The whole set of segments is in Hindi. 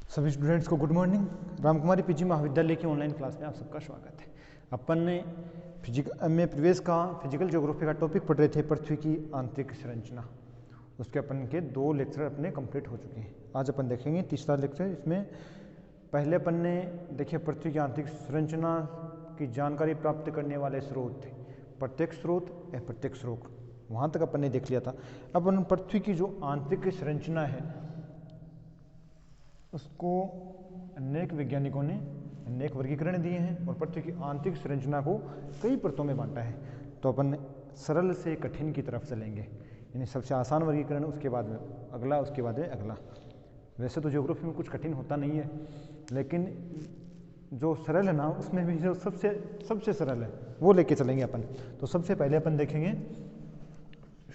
सभी स्टूडेंट्स को गुड मॉर्निंग। रामकुमारी पीजी महाविद्यालय की ऑनलाइन क्लास में आप सबका स्वागत है। अपन ने प्रीवियस का फिजिकल ज्योग्राफी का टॉपिक पढ़ रहे थे, पृथ्वी की आंतरिक संरचना। उसके अपन के 2 लेक्चर अपने कंप्लीट हो चुके हैं। आज अपन देखेंगे तीसरा लेक्चर। इसमें पहले अपन ने देखिए पृथ्वी की आंतरिक संरचना की जानकारी प्राप्त करने वाले स्रोत थे, प्रत्यक्ष स्रोत, अप्रत्यक्ष स्रोत, वहाँ तक अपन ने देख लिया था। अब अपन पृथ्वी की जो आंतरिक संरचना है उसको अनेक वैज्ञानिकों ने अनेक वर्गीकरण दिए हैं और पृथ्वी की आंतरिक संरचना को कई परतों में बांटा है। तो अपन सरल से कठिन की तरफ चलेंगे, यानी सबसे आसान वर्गीकरण, उसके बाद में अगला, उसके बाद में अगला। वैसे तो ज्योग्राफी में कुछ कठिन होता नहीं है, लेकिन जो सरल है ना उसमें भी जो सबसे सरल है वो लेके चलेंगे अपन। तो सबसे पहले अपन देखेंगे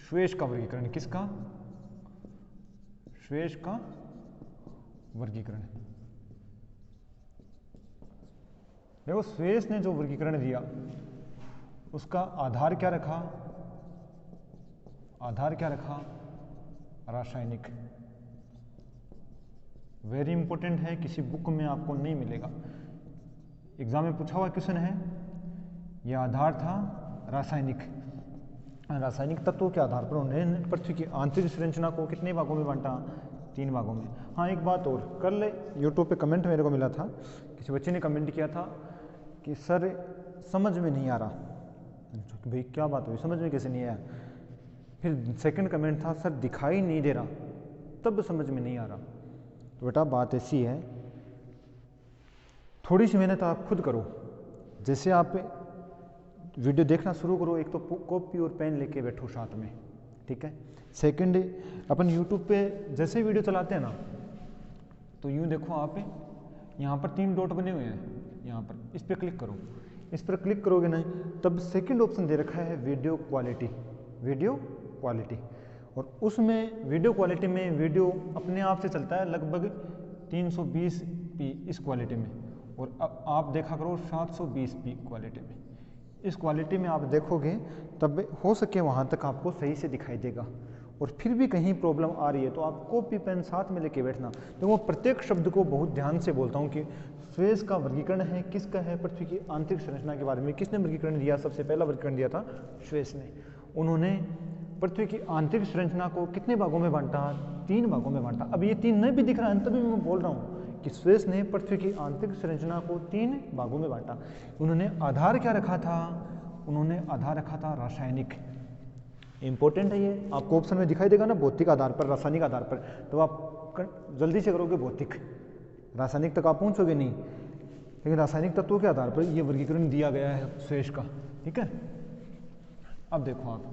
श्वेश का वर्गीकरण। किसका? श्वेश का वर्गीकरण। देखो श्वेश ने जो वर्गीकरण दिया उसका आधार क्या रखा? आधार क्या रखा? रासायनिक। वेरी इंपॉर्टेंट है, किसी बुक में आपको नहीं मिलेगा, एग्जाम में पूछा हुआ क्वेश्चन है। यह आधार था रासायनिक। रासायनिक तत्वों के आधार पर उन्होंने पृथ्वी की आंतरिक संरचना को कितने भागों में बांटा? 3 भागों में। हाँ, एक बात और कर ले, यूट्यूब पे कमेंट मेरे को मिला था, किसी बच्चे ने कमेंट किया था कि सर समझ में नहीं आ रहा। भाई क्या बात हुई, समझ में कैसे नहीं आया? फिर सेकंड कमेंट था, सर दिखाई नहीं दे रहा, तब समझ में नहीं आ रहा। तो बेटा बात ऐसी है, थोड़ी सी मेहनत आप खुद करो। जैसे आप वीडियो देखना शुरू करो, एक तो कॉपी और पेन लेके बैठो साथ में, ठीक है। सेकंड, अपन यूट्यूब पे जैसे वीडियो चलाते हैं ना, तो यूँ देखो आप, यहाँ पर 3 डॉट बने हुए हैं, यहाँ पर इस पर क्लिक करो। इस पर क्लिक करोगे ना, तब सेकंड ऑप्शन दे रखा है वीडियो क्वालिटी। वीडियो क्वालिटी, और उसमें वीडियो क्वालिटी में वीडियो अपने आप से चलता है लगभग 320p इस क्वालिटी में, और अब आप देखा करो 720p क्वालिटी में। इस क्वालिटी में आप देखोगे तब हो सके वहाँ तक आपको सही से दिखाई देगा। और फिर भी कहीं प्रॉब्लम आ रही है तो आप कॉपी पेन साथ में लेके बैठना। तो वो प्रत्येक शब्द को बहुत ध्यान से बोलता हूँ कि श्वेश का वर्गीकरण है, किसका है? पृथ्वी की आंतरिक संरचना के बारे में किसने वर्गीकरण दिया? सबसे पहला वर्गीकरण दिया था श्वेश ने। उन्होंने पृथ्वी की आंतरिक संरचना को कितने भागों में बांटा? 3 भागों में बांटा। अब ये 3 नहीं भी दिख रहा है तभी मैं बोल रहा हूँ कि श्वेश ने पृथ्वी की आंतरिक संरचना को 3 भागों में बांटा। उन्होंने आधार क्या रखा था? उन्होंने आधार रखा था रासायनिक। इंपॉर्टेंट है ये, आपको ऑप्शन में दिखाई देगा ना, भौतिक आधार पर, रासायनिक आधार पर, तो आप जल्दी से करोगे भौतिक, रासायनिक तक आप पहुंचोगे नहीं। लेकिन रासायनिक तत्वों के आधार पर ये वर्गीकरण दिया गया है श्वेश का, ठीक है। अब देखो आप,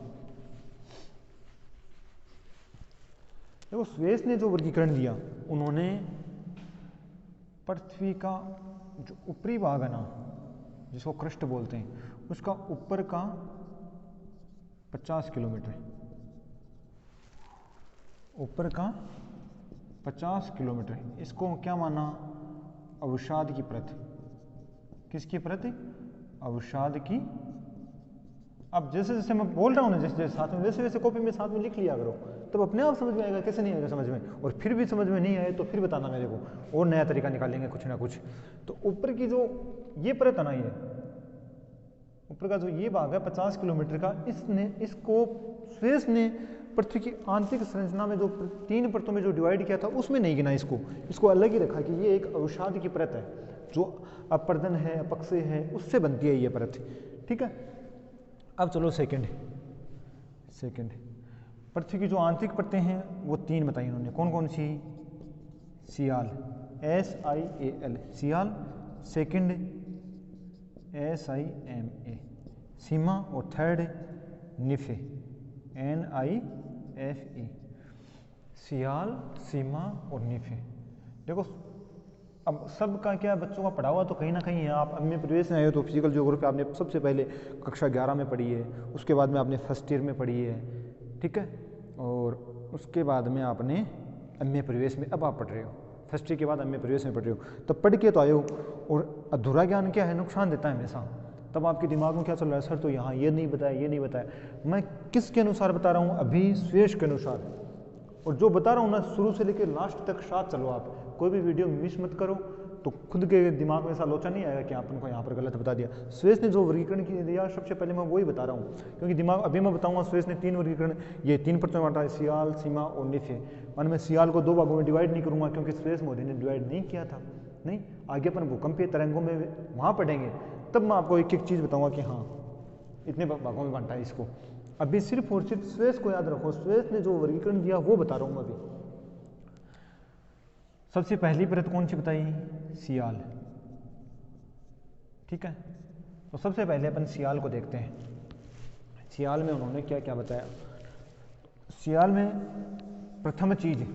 देखो श्वेश ने जो वर्गीकरण दिया, उन्होंने पृथ्वी का जो ऊपरी भाग है ना, जिसको क्रस्ट बोलते हैं, उसका ऊपर का 50 किलोमीटर, ऊपर का 50 किलोमीटर, इसको क्या माना? अवसाद की परत। किसकी परत? अवसाद की। अब जैसे जैसे मैं बोल रहा हूँ ना, जैसे जैसे साथ में, वैसे वैसे कॉपी में साथ में लिख लिया करो, तब अपने आप समझ में आएगा। कैसे नहीं आएगा समझ में? और फिर भी समझ में नहीं आए तो फिर बताना मेरे को, और नया तरीका निकालेंगे कुछ ना कुछ। तो ऊपर की जो ये परत है ना, ये ऊपर का जो ये भाग है 50 किलोमीटर का, इसको श्वेश ने पृथ्वी की आंतरिक संरचना में जो 3 परतों में जो डिवाइड किया था उसमें नहीं गिना, इसको अलग ही रखा कि ये एक अवसाद की परत है, जो अपर्दन है, अपक्षय है, उससे बनती है ये परत, ठीक है। अब चलो सेकंड, पृथ्वी की जो आंतरिक परतें हैं वो 3 बताई उन्होंने। कौन कौन सी? सियाल, SIAL, सियाल। सेकंड SIMA, सीमा। और थर्ड निफे, NIFE, सियाल, सीमा और निफे। देखो अब सबका क्या बच्चों का पढ़ा हुआ तो कहीं ना कहीं है। आप अब में प्रीवियस में आए हो तो फिजिकल ज्योग्राफी आपने सबसे पहले कक्षा 11 में पढ़ी है, उसके बाद में आपने फर्स्ट ईयर में पढ़ी है, ठीक है। और उसके बाद में आपने एमए प्रीवियस में अब आप पढ़ रहे हो, फर्स्ट ईयर के बाद एमए प्रीवियस में पढ़ रहे हो, तब पढ़ के तो आए हो। और अधूरा ज्ञान क्या है? नुकसान देता है हमेशा। तब आपके दिमाग में क्या चल रहा है? सर तो यहाँ ये नहीं बताया, ये नहीं बताया। मैं किसके अनुसार बता रहा हूँ? अभी श्वेश के अनुसार। और जो बता रहा हूँ ना, शुरू से लेकर लास्ट तक साथ चलो आप, कोई भी वीडियो मिस मत करो, तो खुद के दिमाग में ऐसा लोचा नहीं आएगा कि आपने को यहाँ पर गलत बता दिया। सुरेश ने जो वर्गीकरण दिया सबसे पहले मैं वही बता रहा हूँ, क्योंकि दिमाग अभी मैं बताऊंगा सुरेश ने 3 वर्गीकरण, ये 3 परतों में बांटा है, सियाल, सीमा और नित्य। और मैं सियाल को 2 भागों में डिवाइड नहीं करूँगा, क्योंकि सुरेश मोदी ने डिवाइड नहीं किया था। नहीं, आगे अपन भूकंपीय तरंगों में वहाँ पढ़ेंगे, तब मैं आपको एक एक चीज़ बताऊँगा कि हाँ इतने भागों में बांटा है इसको। अभी सिर्फ और सिर्फ सुरेश को याद रखो, सुरेश ने जो वर्गीकरण दिया वो बता रहा हूँ अभी। सबसे पहली परत कौन सी बताई? सियाल। ठीक है, तो सबसे पहले अपन सियाल को देखते हैं। सियाल में उन्होंने क्या क्या बताया। सियाल में प्रथम चीज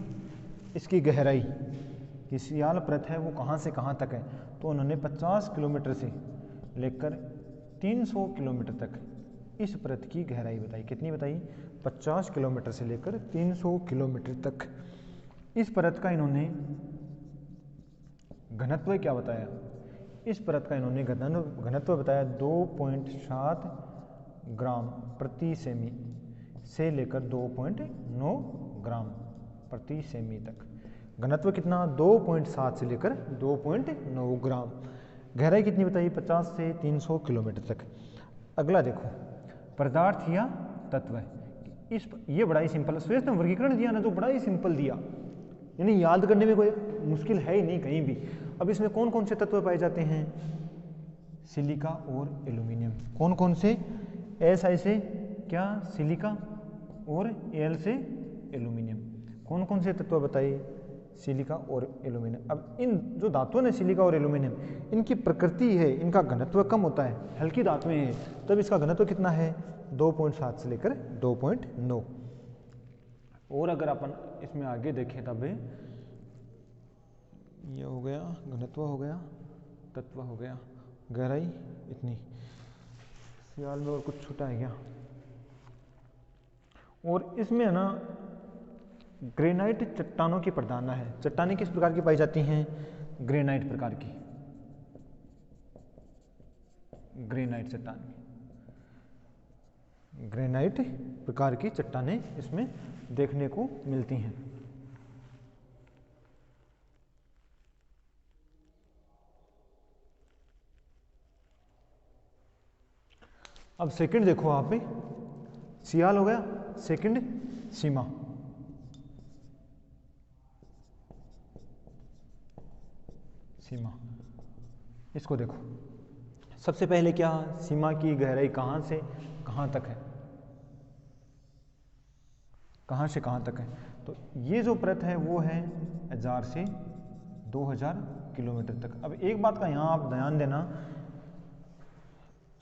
इसकी गहराई, कि सियाल परत है वो कहाँ से कहाँ तक है, तो उन्होंने 50 किलोमीटर से लेकर 300 किलोमीटर तक इस परत की गहराई बताई। कितनी बताई? 50 किलोमीटर से लेकर 300 किलोमीटर तक। इस परत का इन्होंने घनत्व क्या बताया? इस परत का इन्होंने घनत्व बताया 2.7 ग्राम प्रति सेमी से लेकर 2.9 ग्राम प्रति सेमी तक। घनत्व कितना? 2.7 से लेकर 2.9 ग्राम। गहराई कितनी बताई? 50 से 300 किलोमीटर तक। अगला देखो, पदार्थ या तत्व। ये बड़ा ही सिंपल, सुरेश ने वर्गीकरण दिया ना जो बड़ा ही सिंपल दिया, यानी याद करने में कोई मुश्किल है ही नहीं कहीं भी। अब इसमें कौन कौन से तत्व पाए जाते हैं? सिलिका और एल्यूमिनियम। कौन कौन से? SI से क्या? सिलिका, और Al से एल्यूमिनियम। कौन कौन से तत्व बताइए? सिलिका और एल्यूमिनियम। अब इन जो धातुओं ने सिलिका और एल्यूमिनियम, इनकी प्रकृति है, इनका घनत्व कम होता है, हल्की धातुएं हैं, तब इसका घनत्व कितना है? 2.7 से लेकर 2.9। और अगर अपन इसमें आगे देखें तब ये हो गया घनत्व, हो गया तत्व, हो गया गहराई इतनी। सियाल में और कुछ छूटा है क्या? और इसमें है ना ग्रेनाइट चट्टानों की प्रधानता है। चट्टानें किस प्रकार की पाई जाती हैं? ग्रेनाइट प्रकार की, ग्रेनाइट चट्टान, ग्रेनाइट प्रकार की चट्टानें इसमें देखने को मिलती हैं। अब सेकंड देखो आप भी, सियाल हो गया, सेकंड सीमा। सीमा, इसको देखो। सबसे पहले क्या? सीमा की गहराई कहाँ से कहाँ तक है? कहाँ से कहाँ तक है? तो ये जो परत है वो है 1000 से 2000 किलोमीटर तक। अब एक बात का यहाँ आप ध्यान देना,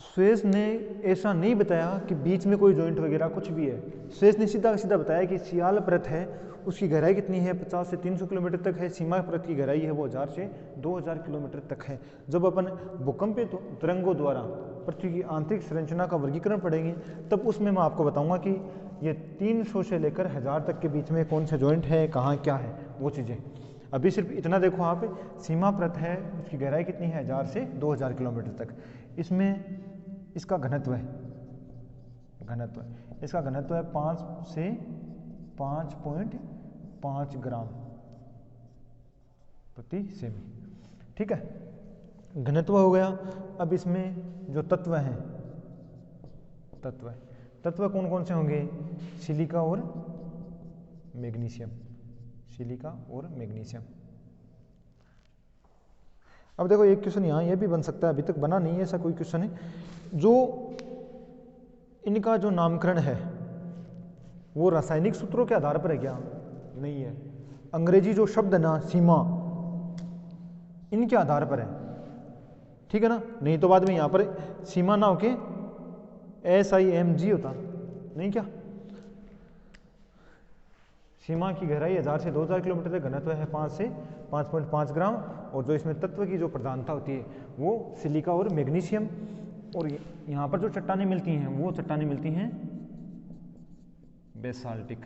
सुरेश ने ऐसा नहीं बताया कि बीच में कोई जॉइंट वगैरह कुछ भी है। सुरेश ने सीधा सीधा बताया कि सियाल परत है उसकी गहराई कितनी है? 50 से 300 किलोमीटर तक है। सीमा परत की गहराई है वो 1000 से 2000 किलोमीटर तक है। जब अपन भूकंपीय तरंगों द्वारा पृथ्वी की आंतरिक संरचना का वर्गीकरण पढ़ेंगे तब उसमें मैं आपको बताऊंगा कि ये 300 से लेकर 1000 तक के बीच में कौन सा जॉइंट है, कहाँ क्या है, वो चीज़ें। अभी सिर्फ इतना देखो आप, सीमा परत है उसकी गहराई कितनी है? 1000 से 2000 किलोमीटर तक। इसमें इसका घनत्व है, इसका घनत्व है 5 से 5.5 ग्राम प्रति सेमी। ठीक है, घनत्व हो गया। अब इसमें जो तत्व हैं, तत्व कौन कौन से होंगे? सिलिका और मैग्नीशियम, सिलिका और मैग्नीशियम। अब देखो एक क्वेश्चन यहाँ ये भी बन सकता है, अभी तक बना नहीं है ऐसा कोई क्वेश्चन है, जो इनका जो नामकरण है वो रासायनिक सूत्रों के आधार पर है क्या? नहीं है। अंग्रेजी जो शब्द है ना सीमा, इनके आधार पर है, ठीक है ना? नहीं तो बाद में यहाँ पर सीमा ना होके SIMG होता, नहीं क्या? सीमा की गहराई 1000 से 2000 किलोमीटर तक, घनत्व है 5 से 5.5 ग्राम, और जो इसमें तत्व की जो प्रधानता होती है वो सिलिका और मैग्नीशियम। और यहाँ पर जो चट्टानें मिलती हैं वो चट्टानें मिलती हैं बेसाल्टिक।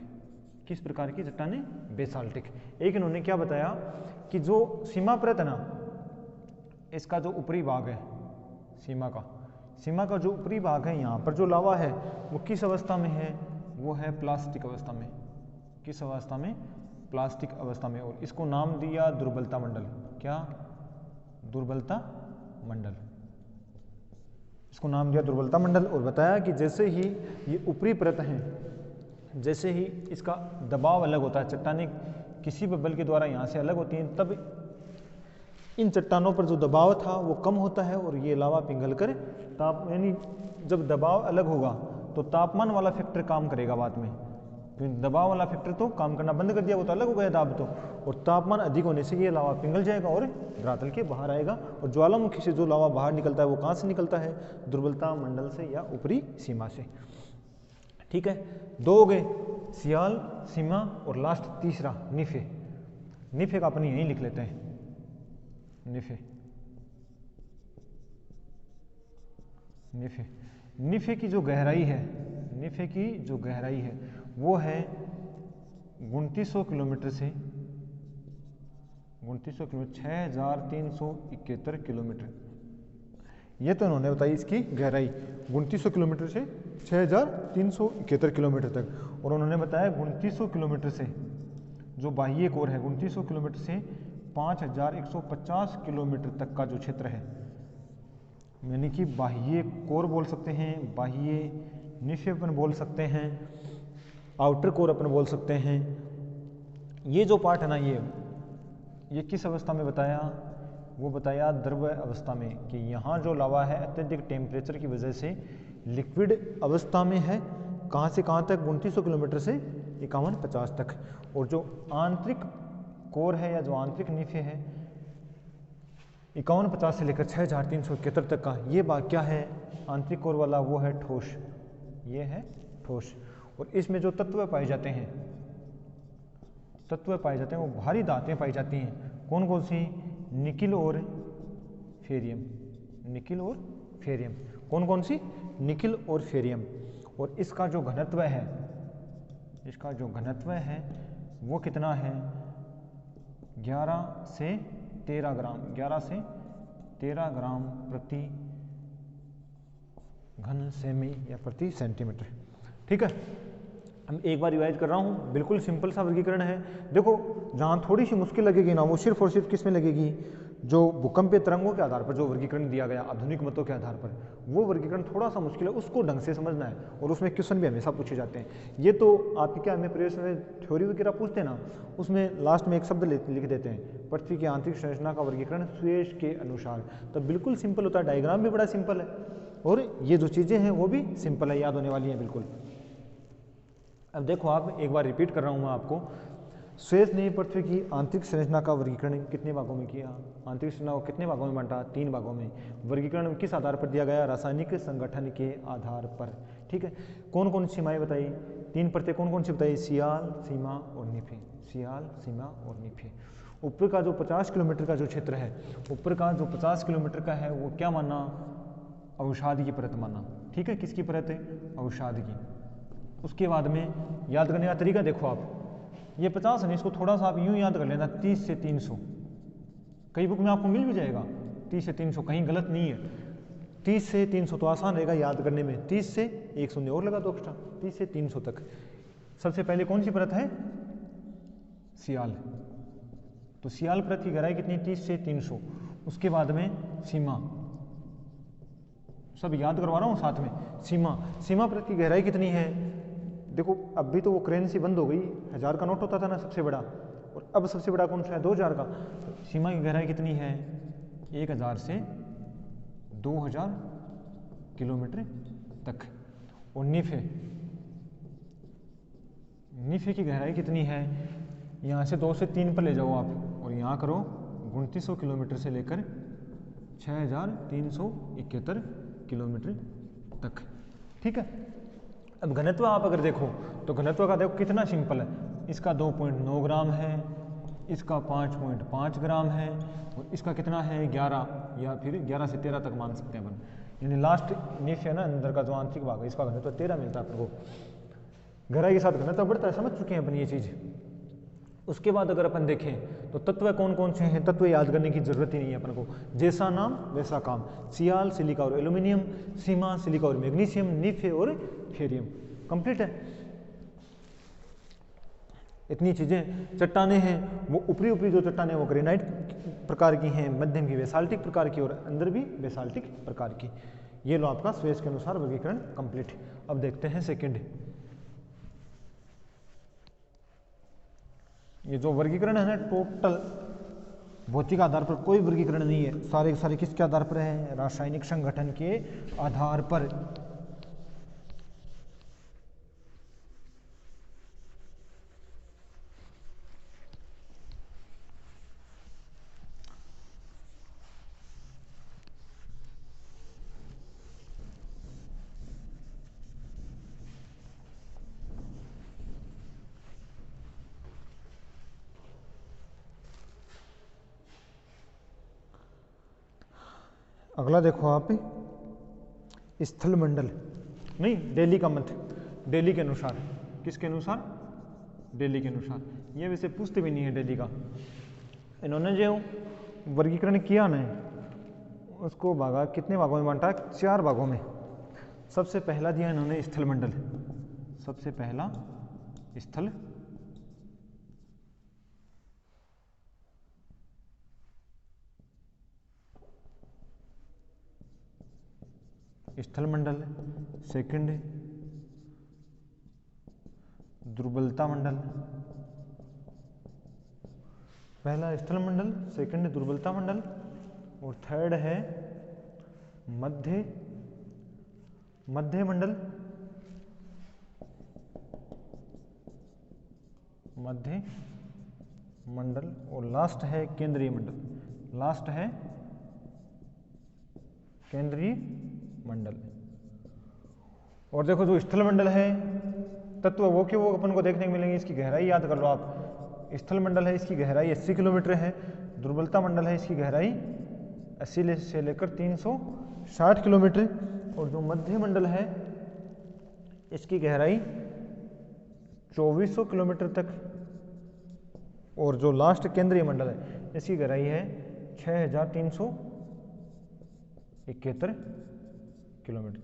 किस प्रकार की चट्टानें? बेसाल्टिक। एक इन्होंने क्या बताया कि जो सीमा परत है ना, इसका जो ऊपरी भाग है सीमा का जो ऊपरी भाग है, यहाँ पर जो लावा है वो किस अवस्था में है? वो है प्लास्टिक अवस्था में। किस अवस्था में? प्लास्टिक अवस्था में, और इसको नाम दिया दुर्बलता मंडल। क्या? दुर्बलता मंडल, इसको नाम दिया दुर्बलता मंडल। और बताया कि जैसे ही ये ऊपरी परत है, जैसे ही इसका दबाव अलग होता है, चट्टानें किसी भी बल के द्वारा यहाँ से अलग होती हैं, तब इन चट्टानों पर जो दबाव था वो कम होता है और ये लावा पिघल कर यानी जब दबाव अलग होगा तो तापमान वाला फैक्टर काम करेगा बाद में, क्योंकि दबाव वाला फैक्टर तो काम करना बंद कर दिया, वो तो अलग हो गया दाब तो, और तापमान अधिक होने से ये लावा पिघल जाएगा और धरातल के बाहर आएगा। और ज्वालामुखी से जो लावा बाहर निकलता है वो कहाँ से निकलता है? दुर्बलता मंडल से या ऊपरी सीमा से। ठीक है, दो हो गए, सियाल, सीमा, और लास्ट तीसरा निफे। निफे का अपन यहीं लिख लेते हैं, निफे। निफे निफे की जो गहराई है, निफे की जो गहराई है वो है 2900 किलोमीटर से 2900 किलोमीटर 6371 किलोमीटर। ये तो उन्होंने बताई इसकी गहराई 2900 किलोमीटर से 6371 किलोमीटर तक। और उन्होंने बताया 2900 किलोमीटर से जो बाह्य कोर है, 2900 किलोमीटर से 5150 किलोमीटर तक का जो क्षेत्र है, यानी कि बाह्य कोर बोल सकते हैं, बाह्य निफे अपन बोल सकते हैं, आउटर कोर अपन बोल सकते हैं। ये जो पार्ट है ना, ये किस अवस्था में बताया? वो बताया द्रव्य अवस्था में, कि यहाँ जो लावा है अत्यधिक टेम्परेचर की वजह से लिक्विड अवस्था में है। कहाँ से कहाँ तक? 2900 किलोमीटर से 5150 तक। और जो आंतरिक कोर है या जो आंतरिक निफे है 5150 से लेकर 6371 तक का, ये बात क्या है? आंतरिक कोर वाला वो है ठोस, ये है ठोस। और इसमें जो तत्व पाए जाते हैं, तत्व पाए जाते हैं वो भारी धातुएं पाई जाती हैं। कौन कौन सी? निकिल और फेरियम, निकिल और फेरियम। कौन कौन सी? निकिल और फेरियम। और इसका जो घनत्व है, इसका जो घनत्व है वो कितना है? 11 से 13 ग्राम, 11 से 13 ग्राम प्रति घन सेमी या प्रति सेंटीमीटर। ठीक है, हम एक बार रिवाइज कर रहा हूँ, बिल्कुल सिंपल सा वर्गीकरण है। देखो, जहाँ थोड़ी सी मुश्किल लगेगी ना, वो सिर्फ और सिर्फ किस में लगेगी? जो भूकंपीय तरंगों के आधार पर जो वर्गीकरण दिया गया आधुनिक मतों के आधार पर, वो वर्गीकरण थोड़ा सा मुश्किल है, उसको ढंग से समझना है। और उसमें क्वेश्चन भी हमेशा पूछे जाते हैं। ये तो आपके क्या हमें प्रवेश में थ्योरी वगैरह पूछते हैं ना, उसमें लास्ट में एक शब्द लिख देते हैं, पृथ्वी की आंतरिक संरचना का वर्गीकरण सुएज के अनुसार। तो बिल्कुल सिंपल होता है, डायग्राम भी बड़ा सिंपल है और ये जो चीज़ें हैं वो भी सिंपल है, याद होने वाली हैं बिल्कुल। अब देखो, आप एक बार रिपीट कर रहा हूँ मैं आपको। सुएज ने पृथ्वी की आंतरिक संरचना का वर्गीकरण कितने भागों में किया? आंतरिक संरचना को कितने भागों में बांटा? 3 भागों में। वर्गीकरण किस आधार पर दिया गया? रासायनिक संगठन के आधार पर। ठीक है, कौन कौन सी सीमाएं बताई? 3 परतें कौन कौन सी बताई? सियाल, सीमा और निफे। सियाल, सीमा और निफे। ऊपर का जो 50 किलोमीटर का जो क्षेत्र है, ऊपर का जो 50 किलोमीटर का है वो क्या माना? अवसाद की परत माना। ठीक है, किसकी परत है? अवसाद की। उसके बाद में याद करने का तरीका देखो आप, ये 50 है, इसको थोड़ा सा आप यूं याद कर लेना, 30 से 300। कई बुक में आपको मिल भी जाएगा 30 से 300, कहीं गलत नहीं है। 30 से 300 तो आसान रहेगा याद करने में। 30 से 1 शून्य और लगा दो एक्स्ट्रा, 30 से 300 तक। सबसे पहले कौन सी परत है? सियाल। तो सियाल परत की गहराई कितनी? 30 से 300। उसके बाद में सीमा, सब याद करवा रहा हूँ साथ में। सीमा, सीमा परत की गहराई कितनी है? देखो, अभी तो वो करेंसी बंद हो गई, 1000 का नोट होता था ना सबसे बड़ा, और अब सबसे बड़ा कौन सा है? 2000 का। तो सीमा की गहराई कितनी है? 1000 से 2000 किलोमीटर तक। और निफे, निफे की गहराई कितनी है? यहाँ से 2 से 3 पर ले जाओ आप और यहाँ करो 2900 किलोमीटर से लेकर 6371 किलोमीटर तक। ठीक है, अब घनत्व आप अगर देखो तो घनत्व का देखो कितना सिंपल है। इसका 2.9 ग्राम है, इसका 5.5 ग्राम है, और इसका कितना है? 11, या फिर 11 से 13 तक मान सकते हैं अपन। यानी लास्ट निफे है ना, अंदर का जो आंतरिक भाग है, इसका घनत्व 13 मिलता है अपन को। गहराई के साथ घनत्व बढ़ता है, समझ चुके हैं अपन ये चीज़। उसके बाद अगर अपन देखें तो तत्व कौन कौन से हैं? तत्व याद करने की जरूरत ही नहीं है अपन को, जैसा नाम वैसा काम। सियाल, सिलिका और एल्यूमिनियम, सीमा, सिलिका और मैग्नीशियम, निफे और फेरियम। कंप्लीट है। इतनी चीज़ें चट्टानें हैं, वो ऊपरी ऊपरी जो चट्टानें वो ग्रेनाइट प्रकार की हैं, मध्यम की बेसाल्टिक प्रकार की और अंदर भी बेसाल्टिक प्रकार की। ये लो आपका स्वेज के अनुसार वर्गीकरण कंप्लीट। अब देखते हैं सेकंड। ये जो वर्गीकरण है ना, टोटल भौतिक आधार पर कोई वर्गीकरण नहीं है, सारे के सारे किसके आधार पर है? रासायनिक संगठन के आधार पर। अगला देखो आप, स्थल मंडल, नहीं डेली का मत, डेली के अनुसार। किसके अनुसार? डेली के अनुसार। ये वैसे पूछते भी नहीं है डेली का। इन्होंने जो वर्गीकरण किया ना, उसको भागा, कितने भागों में बांटा? 4 भागों में। सबसे पहला दिया इन्होंने स्थल मंडल, सबसे पहला स्थल स्थल मंडल। सेकंड दुर्बलता मंडल, पहला स्थल मंडल, सेकंड दुर्बलता मंडल, और थर्ड है मध्य मंडल, मध्य मंडल, और लास्ट है केंद्रीय मंडल। लास्ट है केंद्रीय मंडल। और देखो जो स्थल मंडल है तत्व वो के वो अपन को देखने को मिलेंगे। इसकी गहराई याद कर लो आप। स्थल मंडल है, इसकी गहराई 80 किलोमीटर है। दुर्बलता मंडल है, इसकी गहराई 80 से लेकर 360 किलोमीटर। और जो मध्य मंडल है इसकी गहराई 2400 किलोमीटर तक। और जो लास्ट केंद्रीय मंडल है इसकी गहराई है 6371 किलोमीटर,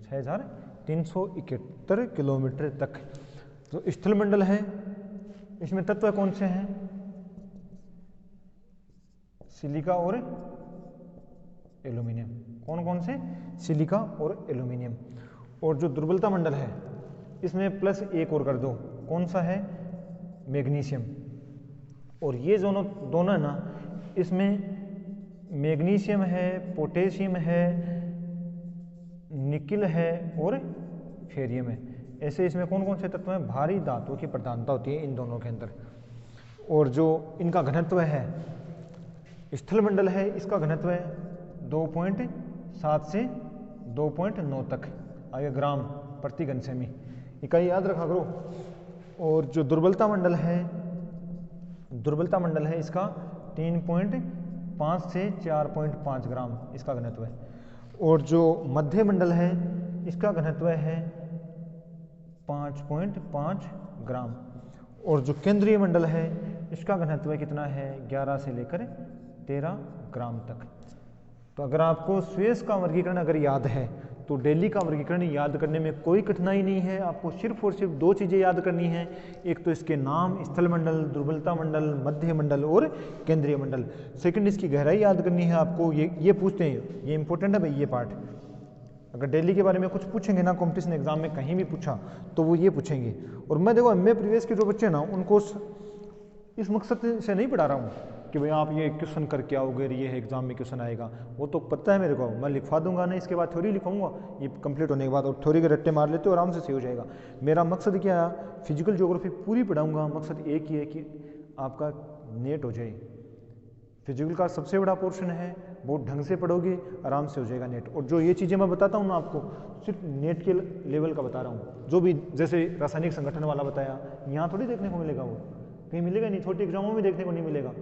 6371 किलोमीटर तक। जो स्थल मंडल है इसमें तत्व कौन से हैं? सिलिका और एल्यूमिनियम। कौन कौन से? सिलिका और एल्यूमिनियम। और जो दुर्बलता मंडल है इसमें प्लस एक और कर दो, कौन सा है? मैग्नीशियम। और ये दोनों है ना, इसमें मैग्नीशियम है, पोटेशियम है, निकिल है और फेरियम है। ऐसे इसमें कौन कौन से तत्व हैं? भारी धातुओं की प्रधानता होती है इन दोनों के अंदर। और जो इनका घनत्व है, स्थल मंडल है इसका घनत्व है 2.7 से 2.9 तक आगे ग्राम प्रति घन सेमी, इकाई याद रखा करो। और जो दुर्बलता मंडल है इसका 3.5 से 4.5 ग्राम इसका घनत्व है। और जो मध्य मंडल है इसका घनत्व है 5.5 ग्राम। और जो केंद्रीय मंडल है इसका घनत्व कितना है? 11 से लेकर 13 ग्राम तक। तो अगर आपको स्वेज का वर्गीकरण अगर याद है तो डेली का वर्गीकरण याद करने में कोई कठिनाई नहीं है। आपको सिर्फ और सिर्फ 2 चीज़ें याद करनी है, एक तो इसके नाम, स्थल मंडल, दुर्बलता मंडल, मध्य मंडल और केंद्रीय मंडल। सेकंड इसकी गहराई याद करनी है आपको। ये पूछते हैं, ये इंपॉर्टेंट है भाई ये पार्ट। अगर डेली के बारे में कुछ पूछेंगे ना कॉम्पिटिशन एग्जाम में कहीं भी पूछा तो वो ये पूछेंगे। और मैं देखो एमए प्रीवियस के जो बच्चे ना उनको इस मकसद से नहीं पढ़ा रहा हूँ कि भाई आप ये क्वेश्चन करके आओगे, ये एग्जाम में क्वेश्चन आएगा, वो तो पता है मेरे को, मैं लिखवा दूंगा ना, इसके बाद थ्योरी लिखूंगा ये कंप्लीट होने के बाद, और थ्योरी के रट्टे मार लेते हो आराम से सही हो जाएगा। मेरा मकसद क्या है? फिजिकल ज्योग्राफी पूरी पढ़ाऊंगा, मकसद एक ही है कि आपका नेट हो जाए। फिजिकल का सबसे बड़ा पोर्शन है, बहुत ढंग से पढ़ोगे आराम से हो जाएगा नेट। और जो ये चीज़ें मैं बताता हूँ ना आपको, सिर्फ नेट के लेवल का बता रहा हूँ। जो भी जैसे रासायनिक संगठन वाला बताया, यहाँ थोड़ी देखने को मिलेगा, वो कहीं मिलेगा नहीं, छोटे एग्जामों में देखने को नहीं मिलेगा,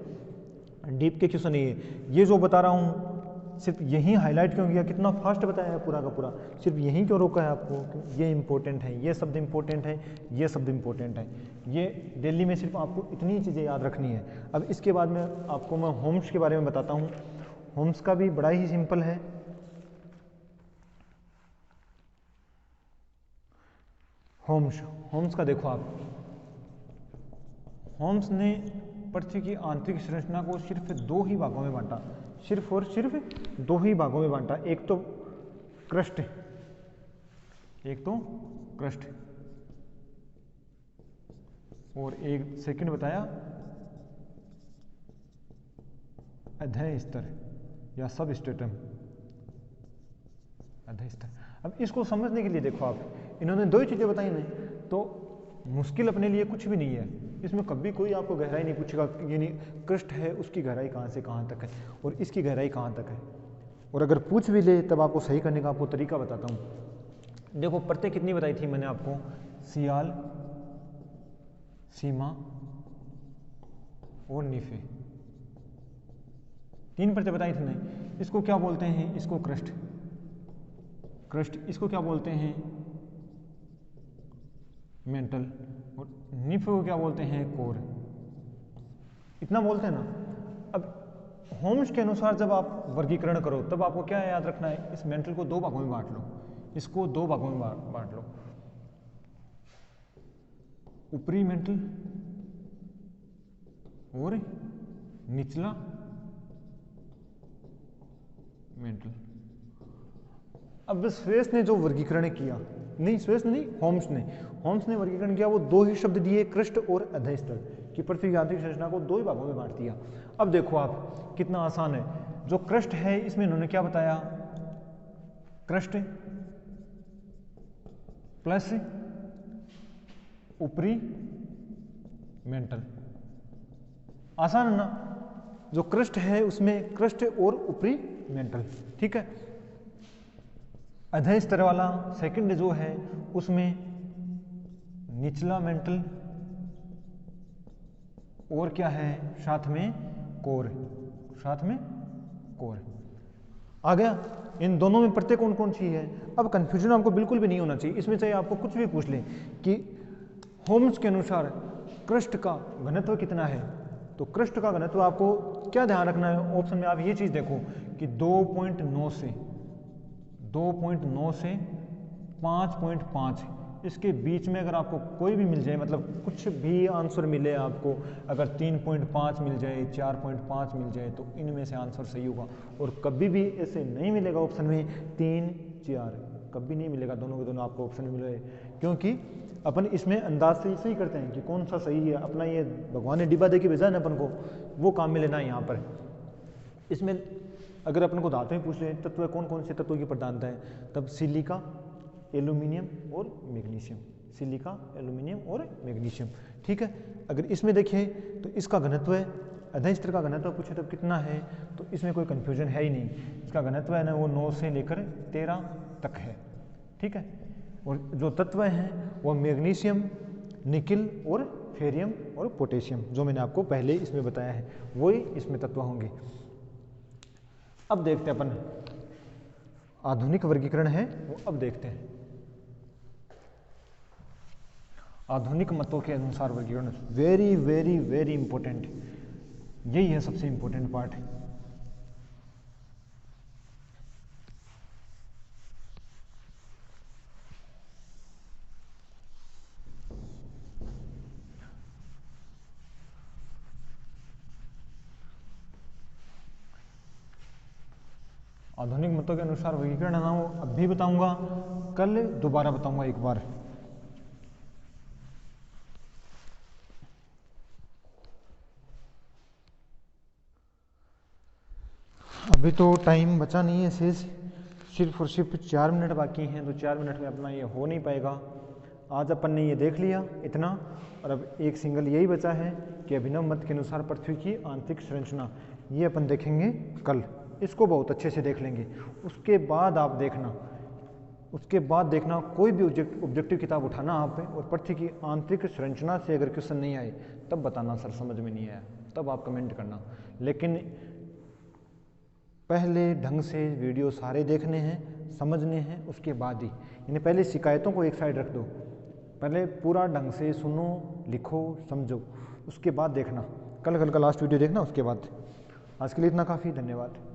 डीप के क्वेश्चन नहीं है। ये जो बता रहा हूँ सिर्फ यही हाईलाइट क्यों किया, कितना फास्ट बताया है पूरा का पूरा, सिर्फ यहीं क्यों रोका है आपको? ये इंपॉर्टेंट है, ये शब्द इंपॉर्टेंट है, ये शब्द इंपॉर्टेंट है। ये दिल्ली में सिर्फ आपको इतनी चीज़ें याद रखनी है। अब इसके बाद में आपको मैं होम्स के बारे में बताता हूँ। होम्स का भी बड़ा ही सिंपल है। होम्स का देखो आप, होम्स ने पृथ्वी की आंतरिक संरचना को सिर्फ 2 ही भागों में बांटा, सिर्फ और सिर्फ 2 ही भागों में बांटा। एक तो क्रस्ट, और एक सेकंड बताया अध्यय स्तर या सब स्ट्रेटम, अध्यय स्तर। अब इसको समझने के लिए देखो आप, इन्होंने 2 ही चीजें बताई नहीं, तो मुश्किल अपने लिए कुछ भी नहीं है। इसमें कभी कोई आपको गहराई नहीं पूछेगा, यानी क्रस्ट है उसकी गहराई कहाँ से कहाँ तक है और इसकी गहराई कहाँ तक है, और अगर पूछ भी ले तब आपको सही करने का आपको तरीका बताता हूँ। देखो परतें कितनी बताई थी मैंने आपको, सियाल, सीमा और नीफे, 3 परतें बताई थी नहीं। इसको क्या बोलते हैं, इसको क्रस्ट, इसको क्या बोलते हैं, मेंटल, और नीफे को क्या बोलते हैं, कोर। इतना बोलते हैं ना। अब होम्स के अनुसार जब आप वर्गीकरण करो तब आपको क्या याद रखना है, इस मेंटल को 2 भागों में बांट लो, इसको 2 भागों में बांट लो, ऊपरी मेंटल और निचला मेंटल। अब स्वेस ने जो वर्गीकरण किया, नहीं स्वेस नहीं, होम्स ने वर्गीकरण किया, वो 2 ही शब्द दिए, क्रस्ट और अध्यय स्तर, कि पृथ्वी की आंतरिक संरचना को 2 ही भागों में बांट दिया। अब देखो आप कितना आसान है, जो क्रस्ट है इसमें इन्होंने क्या बताया, क्रस्ट प्लस ऊपरी मेंटल, आसान है ना। जो क्रस्ट है उसमें क्रस्ट और ऊपरी मेंटल, ठीक है। अध्यय स्तर वाला सेकंड जो है उसमें निचला मेंटल और क्या है, साथ में कोर, आ गया। इन दोनों में परतें कौन कौन सी है। अब कंफ्यूजन आपको बिल्कुल भी नहीं होना चाहिए, इसमें चाहे आपको कुछ भी पूछ लें कि होम्स के अनुसार क्रस्ट का घनत्व कितना है, तो क्रस्ट का घनत्व आपको क्या ध्यान रखना है, ऑप्शन में आप ये चीज देखो कि 2.9 से 5.5, इसके बीच में अगर आपको कोई भी मिल जाए, मतलब कुछ भी आंसर मिले आपको, अगर 3.5 मिल जाए, 4.5 मिल जाए, तो इनमें से आंसर सही होगा। और कभी भी ऐसे नहीं मिलेगा ऑप्शन में 3, 4, कभी नहीं मिलेगा, दोनों के दोनों आपको ऑप्शन में मिले, क्योंकि अपन इसमें अंदाज से सही करते हैं कि कौन सा सही है। अपना ये भगवान ने डिब्बा दे के भेजा है ना अपन को, वो काम में लेना है यहाँ पर। इसमें अगर अपन को धातु में पूछ ले तत्व कौन कौन से तत्वों की प्रधानता है, तब सिलिका, एल्यूमिनियम और मैग्नीशियम, सिलिका, एल्यूमिनियम और मैग्नीशियम, ठीक है। अगर इसमें देखिए तो इसका घनत्व है, अध्यय स्तर का घनत्व पूछे तब कितना है, तो इसमें कोई कंफ्यूजन है ही नहीं। इसका घनत्व है ना वो 9 से लेकर 13 तक है, ठीक है। और जो तत्व हैं वो मैग्नीशियम, निकिल और फेरियम और पोटेशियम, जो मैंने आपको पहले इसमें बताया है, वही इसमें तत्व होंगे। अब देखते हैं अपन आधुनिक वर्गीकरण है वो, अब देखते हैं आधुनिक मतों के अनुसार वर्गीकरण। वेरी वेरी वेरी इंपॉर्टेंट, यही है सबसे इंपॉर्टेंट पार्ट। आधुनिक मतों के अनुसार वर्गीकरण है ना वो अब भी बताऊंगा, कल दोबारा बताऊंगा एक बार। अभी तो टाइम बचा नहीं है, शेष सिर्फ और सिर्फ 4 मिनट बाकी हैं, तो 4 मिनट में अपना ये हो नहीं पाएगा। आज अपन ने ये देख लिया इतना, और अब एक सिंगल यही बचा है कि अभिनव मत के अनुसार पृथ्वी की आंतरिक संरचना, ये अपन देखेंगे कल, इसको बहुत अच्छे से देख लेंगे। उसके बाद आप देखना, कोई भी ऑब्जेक्टिव किताब उठाना आप, और पृथ्वी की आंतरिक संरचना से अगर क्वेश्चन नहीं आए तब बताना सर समझ में नहीं आया, तब आप कमेंट करना। लेकिन पहले ढंग से वीडियो सारे देखने हैं, समझने हैं, उसके बाद ही, यानी पहले शिकायतों को एक साइड रख दो, पहले पूरा ढंग से सुनो, लिखो, समझो, उसके बाद देखना। कल का लास्ट वीडियो देखना, उसके बाद। आज के लिए इतना काफ़ी, धन्यवाद।